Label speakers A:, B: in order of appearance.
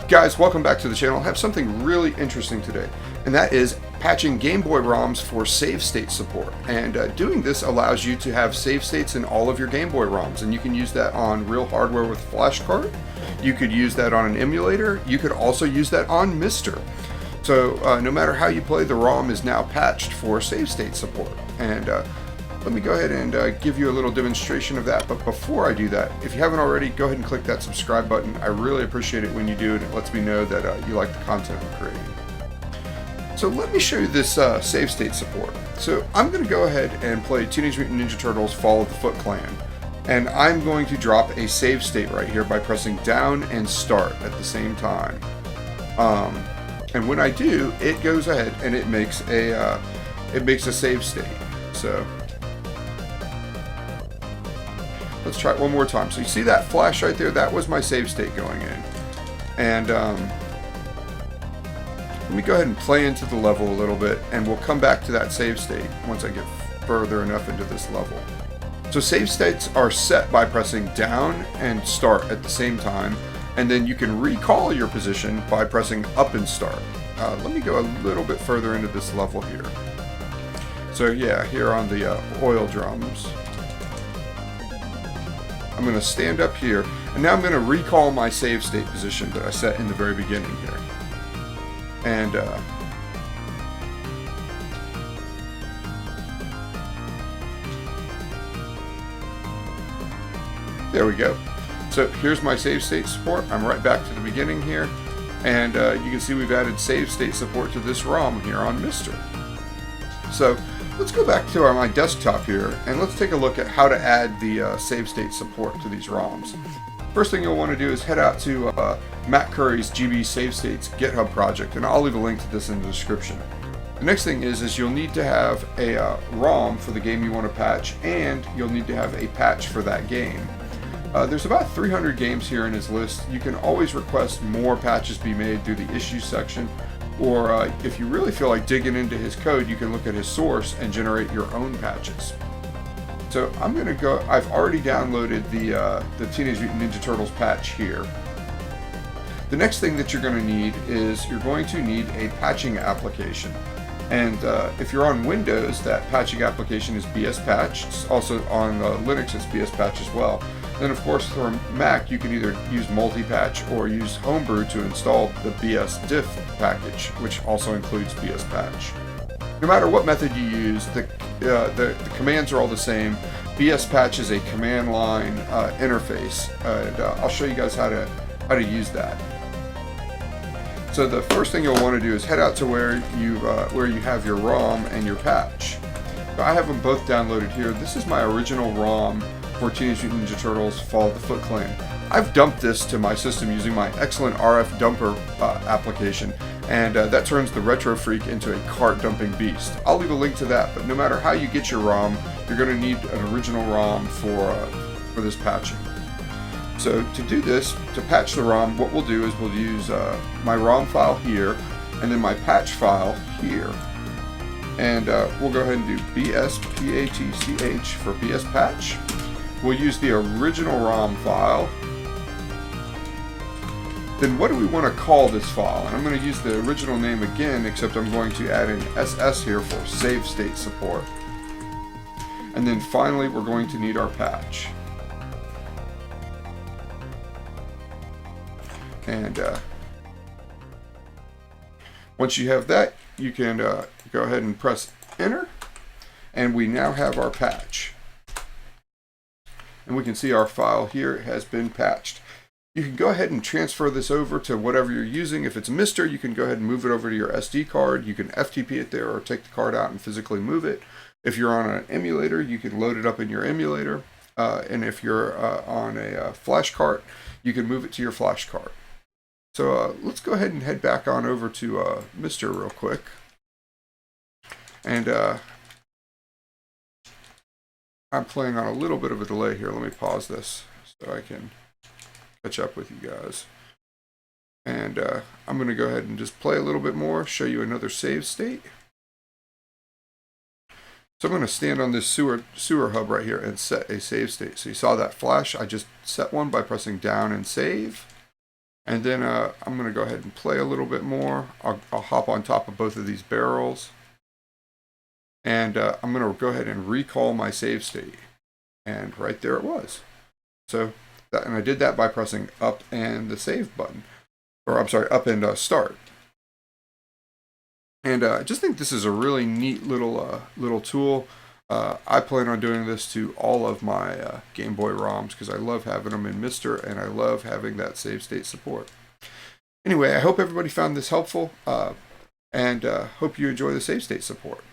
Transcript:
A: Guys, welcome back to the channel. I have something really interesting today, and that is patching Game Boy ROMs for save state support. And doing this allows you to have save states in all of your Game Boy ROMs, and you can use that on real hardware with flash card. You could use that on an emulator. You could also use that on Mister. So no matter how you play, the ROM is now patched for save state support. And let me go ahead and give you a little demonstration of that. But before I do that, if you haven't already, go ahead and click that subscribe button. I really appreciate it when you do, and it lets me know that you like the content I'm creating. So let me show you this save state support. So I'm going to go ahead and play Teenage Mutant Ninja Turtles Fall of the Foot Clan. And I'm going to drop a save state right here by pressing down and start at the same time. And when I do, it goes ahead and it makes a save state. So let's try it one more time. So you see that flash right there? That was my save state going in. And let me go ahead and play into the level a little bit, and we'll come back to that save state once I get further enough into this level. So save states are set by pressing down and start at the same time, and then you can recall your position by pressing up and start. Let me go a little bit further into this level here. So yeah, here on the oil drums. I'm going to stand up here, and now I'm going to recall my save state position that I set in the very beginning here. And there we go. So here's my save state support. I'm right back to the beginning here, and you can see we've added save state support to this ROM here on Mister. So let's go back to my desktop here, and let's take a look at how to add the save state support to these ROMs. First thing you'll want to do is head out to Matt Currie's GB Save States GitHub project, and I'll leave a link to this in the description. The next thing is you'll need to have a ROM for the game you want to patch, and you'll need to have a patch for that game. There's about 300 games here in his list. You can always request more patches be made through the issues section, or if you really feel like digging into his code, you can look at his source and generate your own patches. So I'm going to go, I've already downloaded the Teenage Mutant Ninja Turtles patch here. The next thing that you're going to need is you're going to need a patching application. And if you're on Windows, that patching application is BS Patch. It's also on Linux, it's BS Patch as well. Then of course for Mac, you can either use multi-patch or use Homebrew to install the BS Diff package, which also includes BS Patch. No matter what method you use, the commands are all the same. BS Patch is a command line interface, and I'll show you guys how to use that. So the first thing you'll want to do is head out to where you have your ROM and your patch. So I have them both downloaded here. This is my original ROM for Teenage Mutant Ninja Turtles Fall of the Foot Clan. I've dumped this to my system using my excellent RF dumper application, and that turns the Retro Freak into a cart dumping beast. I'll leave a link to that, but no matter how you get your ROM, you're going to need an original ROM for this patching. So to do this, to patch the ROM, what we'll do is we'll use my ROM file here, and then my patch file here. And we'll go ahead and do bspatch for BS Patch. We'll use the original ROM file. Then what do we want to call this file? And I'm going to use the original name again, except I'm going to add an SS here for save state support. And then finally, we're going to need our patch. And once you have that, you can go ahead and press enter, and we now have our patch. And we can see our file here has been patched. You can go ahead and transfer this over to whatever you're using. If it's Mister, you can go ahead and move it over to your SD card. You can FTP it there or take the card out and physically move it. If you're on an emulator, you can load it up in your emulator. And if you're on a flash cart, you can move it to your flash cart. So let's go ahead and head back on over to Mister real quick. And I'm playing on a little bit of a delay here. Let me pause this so I can catch up with you guys. And I'm going to go ahead and just play a little bit more, show you another save state. So I'm going to stand on this sewer hub right here and set a save state. So you saw that flash. I just set one by pressing down and save. And then I'm going to go ahead and play a little bit more. I'll hop on top of both of these barrels. And I'm going to go ahead and recall my save state. And right there it was. So, and I did that by pressing up and the save button. Or I'm sorry, up and start. And I just think this is a really neat little tool. I plan on doing this to all of my Game Boy ROMs because I love having them in MiSTer and I love having that save state support. Anyway, I hope everybody found this helpful and hope you enjoy the save state support.